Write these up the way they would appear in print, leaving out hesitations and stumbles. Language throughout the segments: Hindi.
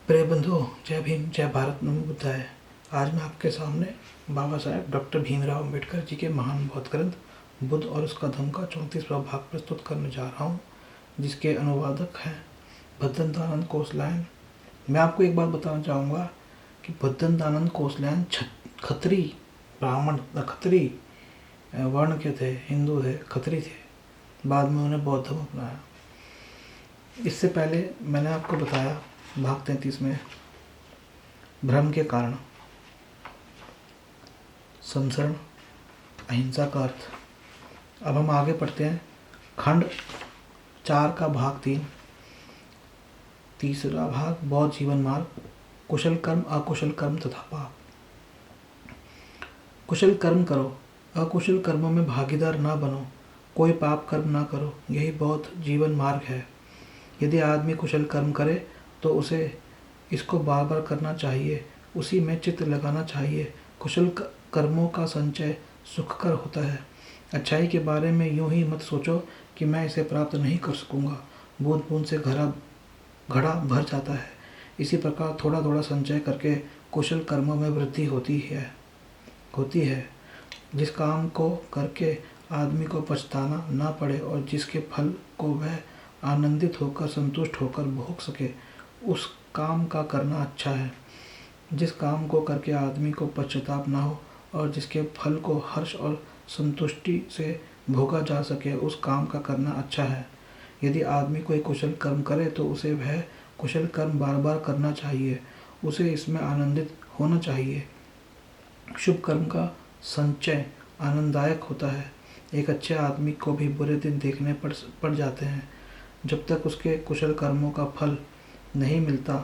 प्रिय बंधुओं, जय भीम, जय भारत, नमो बुद्धाय। आज मैं आपके सामने बाबा साहेब डॉक्टर भीमराव अम्बेडकर जी के महान बौद्ध ग्रंथ बुद्ध और उसका धम्म का 34वां भाग प्रस्तुत करने जा रहा हूँ, जिसके अनुवादक हैं भद्दनतानंद कोसलायन। मैं आपको एक बात बताना चाहूँगा कि भद्दनतानंद कोसलायन खत्री ब्राह्मण खत्री वर्ण के थे, हिंदू थे, खत्री थे। बाद में उन्हें बौद्ध धर्म अपनाया। इससे पहले मैंने आपको बताया भाग 33 में भ्रम के कारण, संसरण, अहिंसा का अर्थ। अब हम आगे पढ़ते हैं खंड 4 का भाग 3, तीसरा भाग बौद्ध जीवन मार्ग, कुशल कर्म, अकुशल कर्म तथा पाप। कुशल कर्म करो, अकुशल कर्मों में भागीदार ना बनो, कोई पाप कर्म ना करो, यही बौद्ध जीवन मार्ग है। यदि आदमी कुशल कर्म करे तो उसे इसको बार बार करना चाहिए, उसी में चित्त लगाना चाहिए। कुशल कर्मों का संचय सुखकर होता है। अच्छाई के बारे में यूं ही मत सोचो कि मैं इसे प्राप्त नहीं कर सकूंगा। बूंद बूंद से घड़ा भर जाता है। इसी प्रकार थोड़ा थोड़ा संचय करके कुशल कर्मों में वृद्धि होती है। जिस काम को करके आदमी को पछताना ना पड़े और जिसके फल को वह आनंदित होकर, संतुष्ट होकर भोग सके, उस काम का करना अच्छा है। जिस काम को करके आदमी को पश्चाताप ना हो और जिसके फल को हर्ष और संतुष्टि से भोगा जा सके, उस काम का करना अच्छा है। यदि आदमी कोई कुशल कर्म करे तो उसे वह कुशल कर्म बार बार करना चाहिए, उसे इसमें आनंदित होना चाहिए। शुभ कर्म का संचय आनंददायक होता है। एक अच्छे आदमी को भी बुरे दिन देखने पड़ जाते हैं जब तक उसके कुशल कर्मों का फल नहीं मिलता,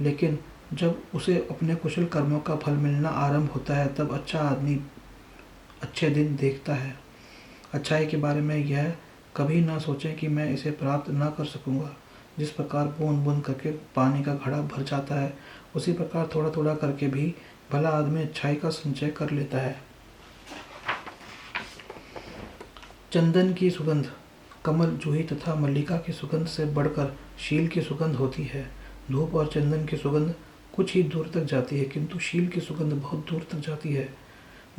लेकिन जब उसे अपने कुशल कर्मों का फल मिलना आरंभ होता है तब अच्छा आदमी अच्छे दिन देखता है। अच्छाई के बारे में यह कभी ना सोचें कि मैं इसे प्राप्त ना कर सकूंगा। जिस प्रकार बूंद बूंद करके पानी का घड़ा भर जाता है, उसी प्रकार थोड़ा थोड़ा करके भी भला आदमी अच्छाई का संचय कर लेता है। चंदन की सुगंध कमल, जूही तथा मल्लिका की सुगंध से बढ़कर शील की सुगंध होती है। धूप और चंदन की सुगंध कुछ ही दूर तक जाती है, किंतु शील की सुगंध बहुत दूर तक जाती है।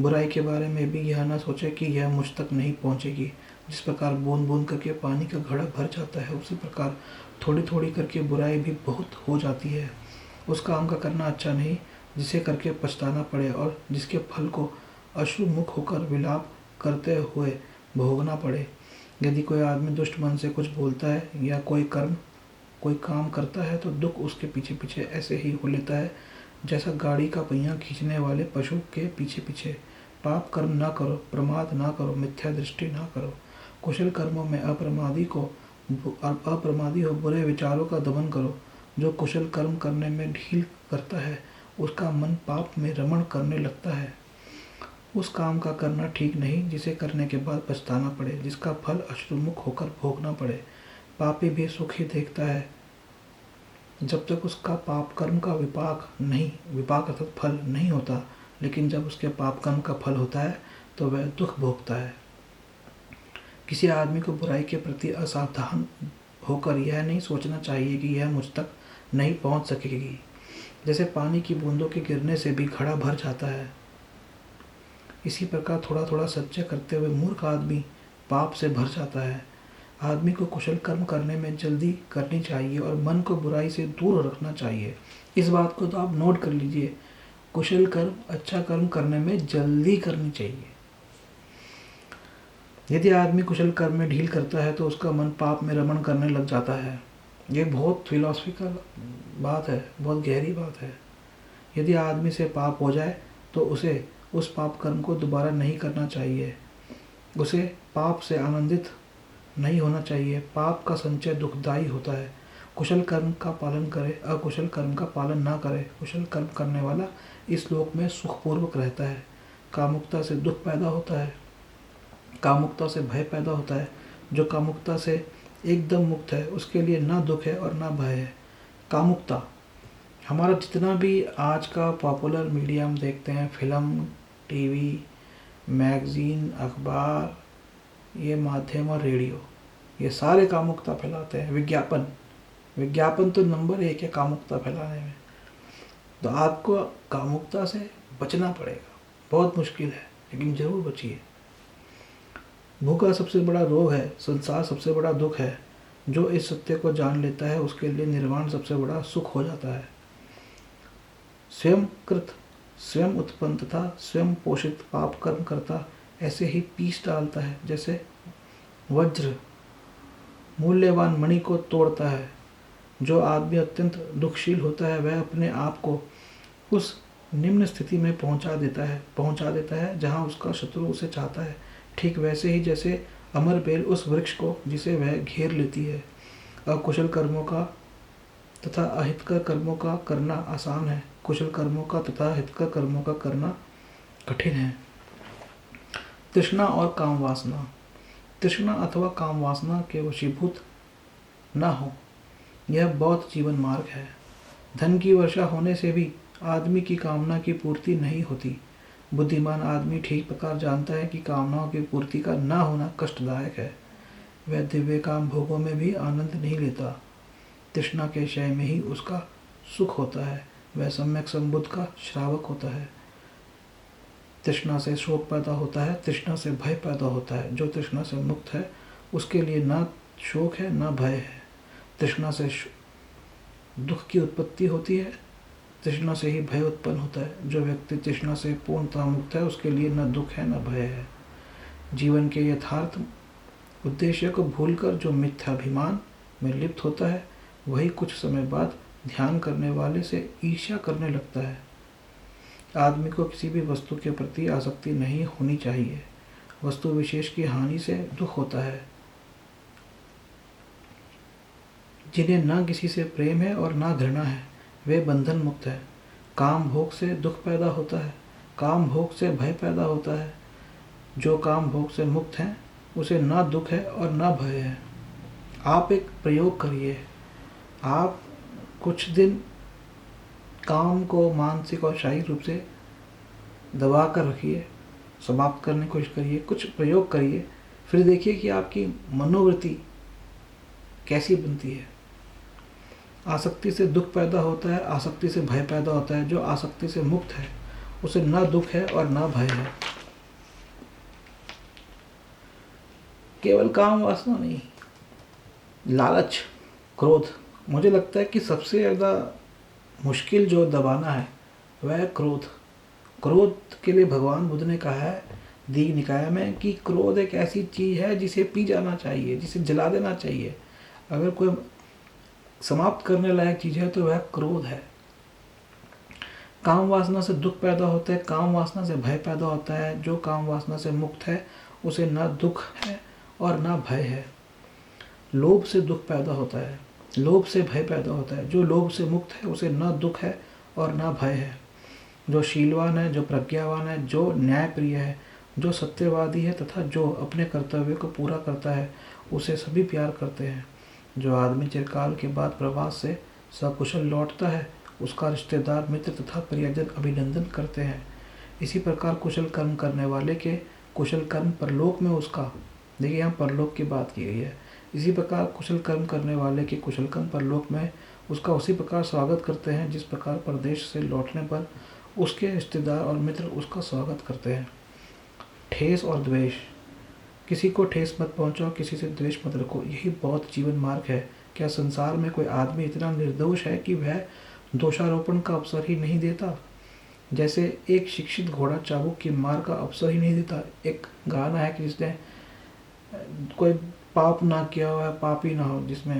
बुराई के बारे में भी यह न सोचे कि यह मुझ तक नहीं पहुंचेगी। जिस प्रकार बूंद बूंद करके पानी का घड़ा भर जाता है, उसी प्रकार थोड़ी थोड़ी करके बुराई भी बहुत हो जाती है। उस काम का करना अच्छा नहीं जिसे करके पछताना पड़े और जिसके फल को अश्रुमुख होकर विलाप करते हुए भोगना पड़े। यदि कोई आदमी दुष्ट मन से कुछ बोलता है या कोई काम करता है तो दुख उसके पीछे पीछे ऐसे ही हो लेता है जैसा गाड़ी का पहिया खींचने वाले पशु के पीछे पीछे। पाप कर्म ना करो, प्रमाद ना करो, मिथ्या दृष्टि ना करो। कुशल कर्मों में अप्रमादी हो बुरे विचारों का दमन करो। जो कुशल कर्म करने में ढील करता है उसका मन पाप में रमण करने लगता है। उस काम का करना ठीक नहीं जिसे करने के बाद पछताना पड़े, जिसका फल अश्रुमुख होकर भोगना पड़े। पापी भी सुख ही देखता है जब तक उसका पाप कर्म का विपाक अर्थात फल नहीं होता, लेकिन जब उसके पाप कर्म का फल होता है तो वह दुख भोगता है। किसी आदमी को बुराई के प्रति असावधान होकर यह नहीं सोचना चाहिए कि यह मुझ तक नहीं पहुंच सकेगी। जैसे पानी की बूंदों के गिरने से भी घड़ा भर जाता है, इसी प्रकार थोड़ा थोड़ा संचय करते हुए मूर्ख आदमी पाप से भर जाता है। आदमी को कुशल कर्म करने में जल्दी करनी चाहिए और मन को बुराई से दूर रखना चाहिए। इस बात को तो आप नोट कर लीजिए। कुशल कर्म, अच्छा कर्म करने में जल्दी करनी चाहिए। यदि आदमी कुशल कर्म में ढील करता है तो उसका मन पाप में रमण करने लग जाता है। ये बहुत फिलॉसफिकल बात है, बहुत गहरी बात है। यदि आदमी से पाप हो जाए तो उसे उस पाप कर्म को दोबारा नहीं करना चाहिए। उसे पाप से आनंदित नहीं होना चाहिए। पाप का संचय दुखदायी होता है। कुशल कर्म का पालन करे, अकुशल कर्म का पालन ना करे। कुशल कर्म करने वाला इस लोक में सुखपूर्वक रहता है। कामुकता से दुख पैदा होता है, कामुकता से भय पैदा होता है। जो कामुकता से एकदम मुक्त है उसके लिए ना दुख है और ना भय है। कामुकता, हमारा जितना भी आज का पॉपुलर मीडिया हम देखते हैं, फिल्म, टीवी, मैगज़ीन, अखबार, ये माध्यम और रेडियो, ये सारे कामुकता फैलाते हैं। विज्ञापन, विज्ञापन तो नंबर 1 है कामुकता फैलाने में। तो आपको कामुकता से बचना पड़ेगा। बहुत मुश्किल है, लेकिन जरूर बचिए। भूखा सबसे बड़ा रोग है, संसार सबसे बड़ा दुख है। जो इस सत्य को जान लेता है उसके लिए निर्वाण सबसे बड़ा सुख हो जाता है। स्वयं कृत, स्वयं उत्पन्न तथा स्वयं पोषित पाप कर्म करता ऐसे ही पीस डालता है जैसे वज्र मूल्यवान मणि को तोड़ता है। जो आदमी अत्यंत दुखशील होता है वह अपने आप को उस निम्न स्थिति में पहुंचा देता है जहां उसका शत्रु उसे चाहता है। ठीक वैसे ही जैसे अमर बेल उस वृक्ष को जिसे वह घेर लेती है। अकुशल कर्मों का तथा अहितकर कर्मों का करना आसान है, कुशल कर्मों का तथा हितकर कर्मों का करना कठिन है। तृष्णा और काम वासना। तृष्णा अथवा काम वासना के वशीभूत न हो, यह बौद्ध जीवन मार्ग है। धन की वर्षा होने से भी आदमी की कामना की पूर्ति नहीं होती। बुद्धिमान आदमी ठीक प्रकार जानता है कि कामनाओं की पूर्ति का न होना कष्टदायक है। वह दिव्य काम भोगों में भी आनंद नहीं लेता। तृष्णा के क्षय में ही उसका सुख होता है। वह सम्यक संबुद्ध का श्रावक होता है। तृष्णा से शोक पैदा होता है, तृष्णा से भय पैदा होता है। जो तृष्णा से मुक्त है उसके लिए न शोक है न भय है। तृष्णा से दुख की उत्पत्ति होती है, तृष्णा से ही भय उत्पन्न होता है। जो व्यक्ति तृष्णा से पूर्णतः मुक्त है उसके लिए न दुख है न भय है। जीवन के यथार्थ उद्देश्य को भूलकर जो मिथ्याभिमान में लिप्त होता है वही कुछ समय बाद ध्यान करने वाले से ईर्ष्या करने लगता है। आदमी को किसी भी वस्तु के प्रति आसक्ति नहीं होनी चाहिए। वस्तु विशेष की हानि से दुख होता है। जिन्हें न किसी से प्रेम है और न घृणा है वे बंधन मुक्त है। काम भोग से दुख पैदा होता है, काम भोग से भय पैदा होता है। जो काम भोग से मुक्त है उसे न दुख है और न भय है। आप एक प्रयोग करिए। आप कुछ दिन काम को मानसिक और शारीरिक रूप से दबा कर रखिए, समाप्त करने की कोशिश करिए, कुछ प्रयोग करिए, फिर देखिए कि आपकी मनोवृत्ति कैसी बनती है। आसक्ति से दुख पैदा होता है, आसक्ति से भय पैदा होता है। जो आसक्ति से मुक्त है उसे न दुख है और न भय है। केवल काम वासना नहीं, लालच, क्रोध। मुझे लगता है कि सबसे ज़्यादा मुश्किल जो दबाना है वह है क्रोध। क्रोध के लिए भगवान बुद्ध ने कहा है दीघ निकाय में कि क्रोध एक ऐसी चीज़ है जिसे पी जाना चाहिए, जिसे जला देना चाहिए। अगर कोई समाप्त करने लायक चीज़ है तो वह क्रोध है। काम वासना से दुख पैदा होता है, काम वासना से भय पैदा होता है। जो काम वासना से मुक्त है उसे न दुख है और न भय है। लोभ से दुख पैदा होता है, लोभ से भय पैदा होता है। जो लोभ से मुक्त है उसे न दुख है और न भय है। जो शीलवान है, जो प्रज्ञावान है, जो न्यायप्रिय है, जो सत्यवादी है तथा जो अपने कर्तव्य को पूरा करता है उसे सभी प्यार करते हैं। जो आदमी चिरकाल के बाद प्रवास से सकुशल लौटता है उसका रिश्तेदार, मित्र तथा परिजन अभिनंदन करते हैं। इसी प्रकार कुशल कर्म करने वाले के कुशल कर्म परलोक में उसका, देखिए यहाँ परलोक की बात की गई है। इसी प्रकार कुशल कर्म करने वाले के कुशल कर्म परलोक में उसका उसी प्रकार स्वागत करते हैं जिस प्रकार परदेश से लौटने पर उसके रिश्तेदार और मित्र उसका स्वागत करते हैं। ठेस और द्वेष। किसी को ठेस मत पहुंचाओ, किसी से द्वेष मत रखो, यही बौद्ध जीवन मार्ग है। क्या संसार में कोई आदमी इतना निर्दोष है कि वह दोषारोपण का अवसर ही नहीं देता? जैसे एक शिक्षित घोड़ा चाबुक की मार का अवसर ही नहीं देता। एक गाना है कि जिसने कोई पाप ना किया हुआ है पापी ना हो, जिसमें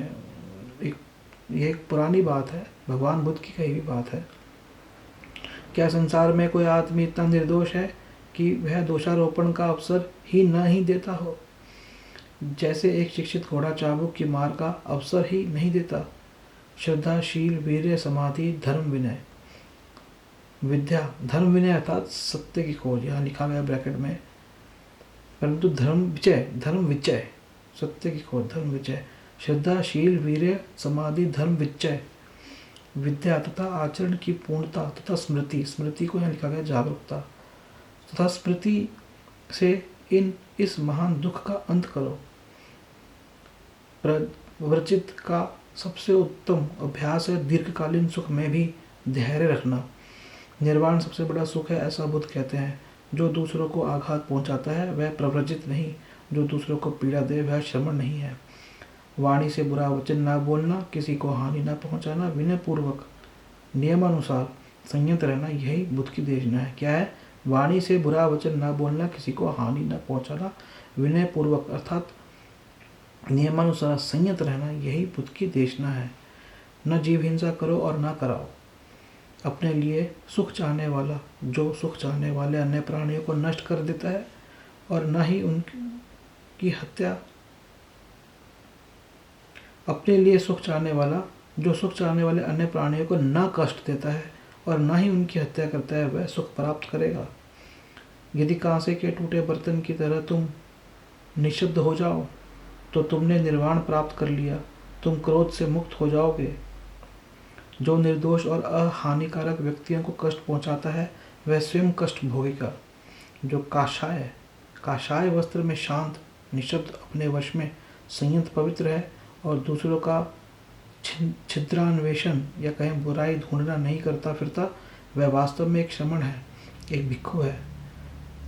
ये एक पुरानी बात है, भगवान बुद्ध की कही हुई बात है। क्या संसार में कोई आदमी इतना निर्दोष है कि वह दोषारोपण का अवसर ही नहीं देता हो? जैसे एक शिक्षित घोड़ा चाबुक की मार का अवसर ही नहीं देता। श्रद्धा, शील, वीर्य, समाधि, धर्म, विनय। विद्या, धर्म, विनय अर्थात सत्य की खोज, यहाँ लिखा गया ब्रैकेट में, परंतु धर्म विचय, सत्य की खोज, धर्म विचय। श्रद्धा, शील, वीर्य, समाधि, धर्म, विचय। विद्या तथा आचरण की पूर्णता तथा स्मृति, स्मृति को यहाँ लिखा गया जागरूकता तथा स्मृति से इस महान दुख का अंत करो। प्रवृचित का सबसे उत्तम अभ्यास है दीर्घकालीन सुख में भी धैर्य रखना। निर्वाण सबसे बड़ा सुख है, ऐसा बुद्ध कहते हैं। जो दूसरों को आघात पहुंचाता है वह प्रव्रजित नहीं, जो दूसरों को पीड़ा दे वह श्रमण नहीं है। वाणी से बुरा वचन ना बोलना, किसी को हानि ना पहुंचाना, विनय पूर्वक नियमानुसार संयत रहना, यही बुद्ध की देशना है। क्या है? वाणी से बुरा वचन ना बोलना, किसी को हानि ना पहुंचाना, विनय पूर्वक अर्थात नियमानुसार संयत रहना, यही बुद्ध की देशना है। न जीव हिंसा करो और न कराओ। अपने लिए सुख चाहने वाला जो सुख चाहने वाले अन्य प्राणियों को नष्ट कर देता है और न ही उनकी हत्या अपने लिए सुख चाहने वाला जो सुख चाहने वाले अन्य प्राणियों को न कष्ट देता है और न ही उनकी हत्या करता है वह सुख प्राप्त करेगा। यदि कांसे के टूटे बर्तन की तरह तुम निशब्द हो जाओ तो तुमने निर्वाण प्राप्त कर लिया। तुम क्रोध से मुक्त हो जाओगे। जो निर्दोष और अहानिकारक व्यक्तियों को कष्ट पहुंचाता है वह स्वयं कष्ट भोगेगा। जो काशाय वस्त्र में शांत, निशब्द, अपने वश में संयत, पवित्र है और दूसरों का छिद्रान्वेषण या कहीं बुराई ढूंढना नहीं करता फिरता, वह वास्तव में एक श्रमण है, एक भिक्षु है।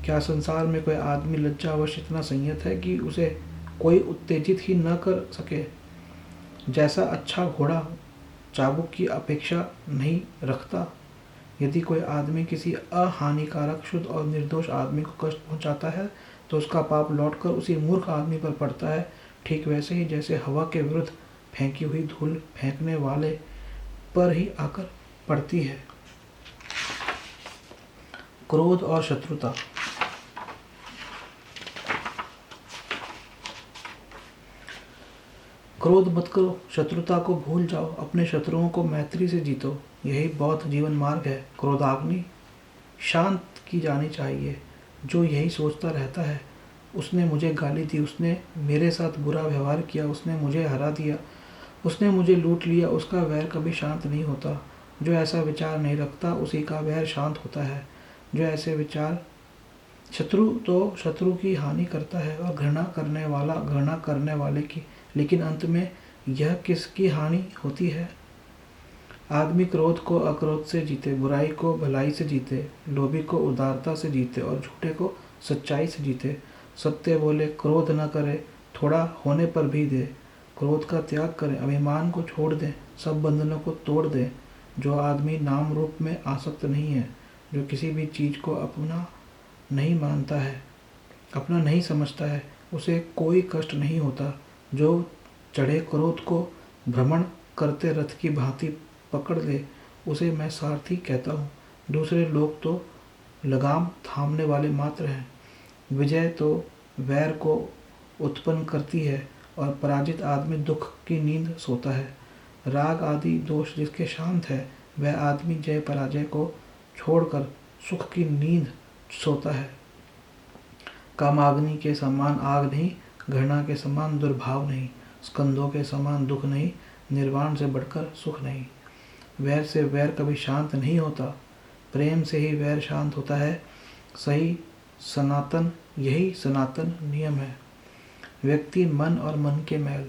क्या संसार में कोई आदमी लज्जावश इतना संयत है कि उसे कोई उत्तेजित ही न कर सके? जैसा अच्छा घोड़ा चाबुक की अपेक्षा नहीं रखता। यदि कोई आदमी किसी अहानिकारक, शुद्ध और निर्दोष आदमी को कष्ट पहुंचाता है तो उसका पाप लौटकर उसी मूर्ख आदमी पर पड़ता है, ठीक वैसे ही जैसे हवा के विरुद्ध फेंकी हुई धूल फेंकने वाले पर ही आकर पड़ती है। क्रोध और शत्रुता। क्रोध मत करो, शत्रुता को भूल जाओ, अपने शत्रुओं को मैत्री से जीतो, यही बौद्ध जीवन मार्ग है। क्रोधाग्नि शांत की जानी चाहिए। जो यही सोचता रहता है उसने मुझे गाली दी, उसने मेरे साथ बुरा व्यवहार किया, उसने मुझे हरा दिया, उसने मुझे लूट लिया, उसका वैर कभी शांत नहीं होता। जो ऐसा विचार नहीं रखता उसी का वैर शांत होता है। जो ऐसे विचार शत्रु की हानि करता है और घृणा करने वाले की, लेकिन अंत में यह किसकी हानि होती है? आदमी क्रोध को अक्रोध से जीते, बुराई को भलाई से जीते, लोभी को उदारता से जीते और झूठे को सच्चाई से जीते। सत्य बोले, क्रोध न करे, थोड़ा होने पर भी दे, क्रोध का त्याग करें, अभिमान को छोड़ दें, सब बंधनों को तोड़ दें। जो आदमी नाम रूप में आसक्त नहीं है, जो किसी भी चीज को अपना नहीं मानता है, अपना नहीं समझता है, उसे कोई कष्ट नहीं होता। जो चढ़े क्रोध को भ्रमण करते रथ की भांति पकड़ ले, उसे मैं सारथी कहता हूँ। दूसरे लोग तो लगाम थामने वाले मात्र हैं। विजय तो वैर को उत्पन्न करती है और पराजित आदमी दुख की नींद सोता है। राग आदि दोष जिसके शांत है वह आदमी जय पराजय को छोड़कर सुख की नींद सोता है। कामाग्नि के समान आग नहीं, घृणा के समान दुर्भाव नहीं, स्कंदों के समान दुख नहीं, निर्वाण से बढ़कर सुख नहीं। वैर से वैर कभी शांत नहीं होता, प्रेम से ही वैर शांत होता है। यही सनातन नियम है। व्यक्ति मन और मन के मैल।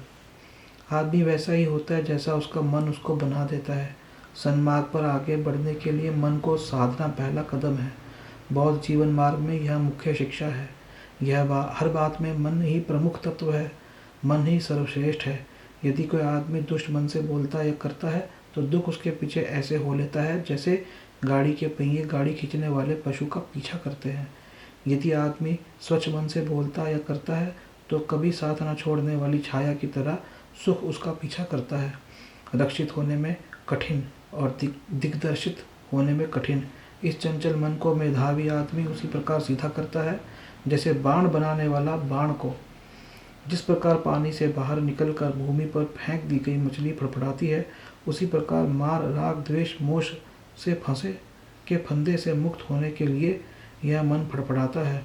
आदमी वैसा ही होता है जैसा उसका मन उसको बना देता है। सन्मार्ग पर आगे बढ़ने के लिए मन को साधना पहला कदम है। बौद्ध जीवन मार्ग में यह मुख्य शिक्षा है। हर बात में मन ही प्रमुख तत्व है, मन ही सर्वश्रेष्ठ है। यदि कोई आदमी दुष्ट मन से बोलता या करता है तो दुख उसके पीछे ऐसे हो लेता है जैसे गाड़ी के पहिए गाड़ी खींचने वाले पशु का पीछा करते हैं। यदि आदमी स्वच्छ मन से बोलता या करता है तो कभी साथ न छोड़ने वाली छाया की तरह सुख उसका पीछा करता है। रक्षित होने में कठिन और दिग्दर्शित होने में कठिन। इस चंचल मन को मेधावी आदमी उसी प्रकार सीधा करता है जैसे बाण बनाने वाला बाण को। जिस प्रकार पानी से बाहर निकलकर भूमि पर फेंक दी गई मछली फड़फड़ाती है, उसी प्रकार मार, राग, द्वेष, मोह से फंसे के फंदे से मुक्त होने के लिए यह मन फड़फड़ाता है,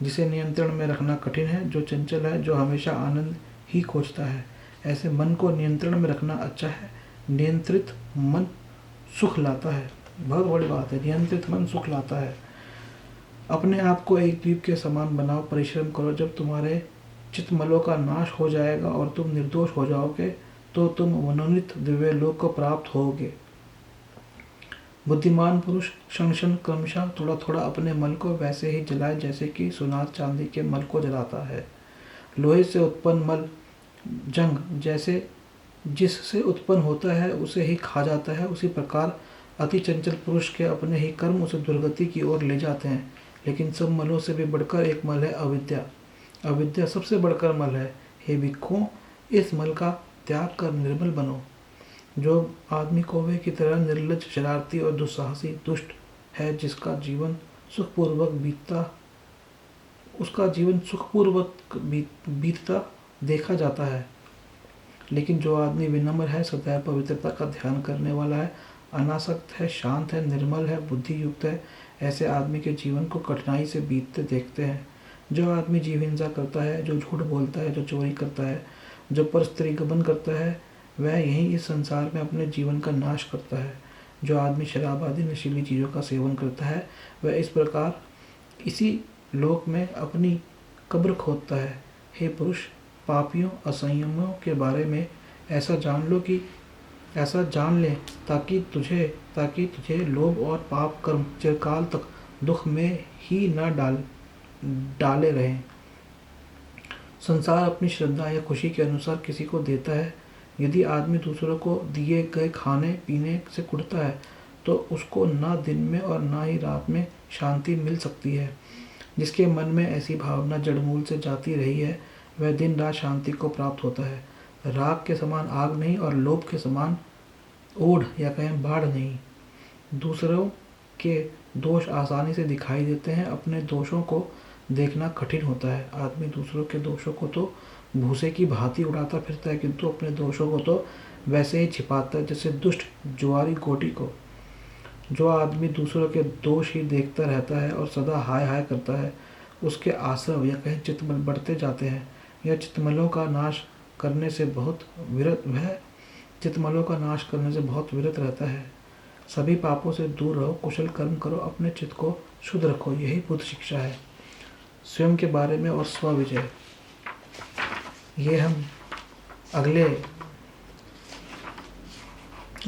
जिसे नियंत्रण में रखना कठिन है। जो चंचल है, जो हमेशा आनंद ही खोजता है, ऐसे मन को नियंत्रण में रखना अच्छा है। नियंत्रित मन सुख लाता है। बहुत बड़ी बात है, नियंत्रित मन सुख लाता है। अपने आप को एक द्वीप के समान बनाओ, परिश्रम करो। जब तुम्हारे चित्तमलों का नाश हो जाएगा और तुम निर्दोष हो जाओगे तो तुम मनोनीत दिव्य लोक को प्राप्त होगे। बुद्धिमान पुरुष क्षण क्षण क्रमशः थोड़ा थोड़ा अपने मल को वैसे ही जलाए जैसे कि सुनार चांदी के मल को जलाता है। लोहे से उत्पन्न मल जंग जैसे जिससे उत्पन्न होता है उसे ही खा जाता है, उसी प्रकार अति चंचल पुरुष के अपने ही कर्म उसे दुर्गति की ओर ले जाते हैं। लेकिन सब मलों से भी बढ़कर एक मल है अविद्या। अविद्या सबसे बढ़कर मल है। हे भिक्षुओं, इस मल का त्याग कर निर्मल बनो। जो आदमी कौवे की तरह निर्लज्ज, शरारती और दुस्साहसी दुष्ट है, जिसका जीवन सुखपूर्वक बीतता उसका जीवन सुखपूर्वक बीतता देखा जाता है। लेकिन जो आदमी विनम्र है, सदैव पवित्रता का ध्यान करने वाला है, अनासक्त है, शांत है, निर्मल है, बुद्धि युक्त है, ऐसे आदमी के जीवन को कठिनाई से बीतते देखते हैं। जो आदमी जीव हिंसा करता है, जो झूठ बोलता है, जो चोरी करता है, जो पर स्त्री गमन करता है, वह यहीं इस संसार में अपने जीवन का नाश करता है। जो आदमी शराब आदि नशीली चीज़ों का सेवन करता है, वह इस प्रकार इसी लोक में अपनी कब्र खोदता है। हे पुरुष, पापियों असंयमियों के बारे में ऐसा जान ले ताकि तुझे लोभ और पाप कर्म चिरकाल तक दुख में ही न डाले रहें। संसार अपनी श्रद्धा या खुशी के अनुसार किसी को देता है। यदि आदमी दूसरों को दिए गए खाने पीने से कुढ़ता है तो उसको न दिन में और न ही रात में शांति मिल सकती है। जिसके मन में ऐसी भावना जड़मूल से जाती रही है, वह दिन रात शांति को प्राप्त होता है। राग के समान आग नहीं और लोभ के समान ओढ़ या कहें बाढ़ नहीं। दूसरों के दोष आसानी से दिखाई देते हैं, अपने दोषों को देखना कठिन होता है। आदमी दूसरों के दोषों को तो भूसे की भांति उड़ाता फिरता है, किंतु अपने दोषों को तो वैसे ही छिपाता है जैसे दुष्ट जुआरी गोटी को। जो आदमी दूसरों के दोष ही देखता रहता है और सदा हाय हाय करता है, उसके आश्रव या कहें चित्तमल बढ़ते जाते हैं। यह चित्तमलों का नाश करने से बहुत विरत रहता है। सभी पापों से दूर रहो, कुशल कर्म करो, अपने चित्त को शुद्ध रखो, यही बुद्ध शिक्षा है स्वयं के बारे में और स्वविजय।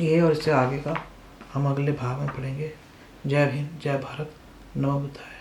ये और इससे आगे का हम अगले भाग में पढ़ेंगे। जय हिंद, जय भारत, नमो बुद्धाय।